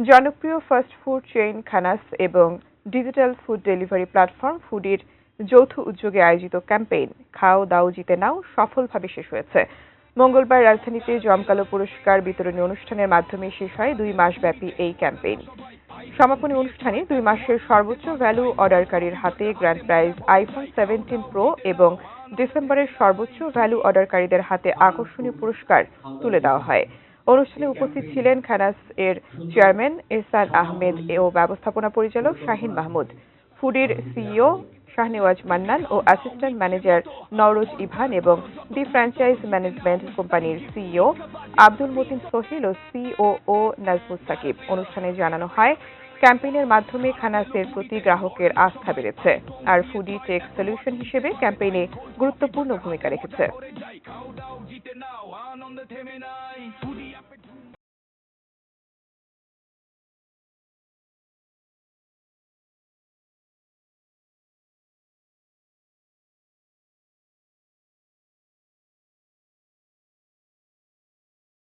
জনপ্রিয় fast food chain খানাস এবং digital food delivery platform ফুডির যৌথ উদ্যোগে আয়োজিত ক্যাম্পেইন খাও দাও জিতে নাও সফলভাবে শেষ হয়েছে। মঙ্গলবার রাজধানীতে জমকালো পুরস্কার বিতরণী অনুষ্ঠানের মাধ্যমে শেষ হয় 2 মাসব্যাপী এই ক্যাম্পেইন। সমাপনী অনুষ্ঠানে 2 মাসের সর্বোচ্চ ভ্যালু অর্ডারকারীর হাতে গ্র্যান্ড প্রাইজ আইফোন 17 প্রো এবং ডিসেম্বরের সর্বোচ্চ ভ্যালু অর্ডারকারীদের হাতে আকর্ষণীয় পুরস্কার তুলে দেওয়া হয়। অনুষ্ঠানে উপস্থিত ছিলেন খানাস এর চেয়ারম্যান এহসান আহমেদ ও ব্যবস্থাপনা পরিচালক শাহিন মাহমুদ, ফুডির সিইও শাহনেওয়াজ মান্নান ও অ্যাসিস্ট্যান্ট ম্যানেজার নওরোজ ইভান এবং দি ফ্র্যাঞ্চাইজ ম্যানেজমেন্ট কোম্পানির সিইও আব্দুল মতিন সোহেল ও সিওও নাজমুস সাকিব। অনুষ্ঠানে জানানো হয়, ক্যাম্পেইনের মাধ্যমে খানাসের প্রতি গ্রাহকের আস্থা বেড়েছে, আর ফুডি টেক সলিউশন হিসেবে ক্যাম্পেইনে গুরুত্বপূর্ণ ভূমিকা রেখেছে।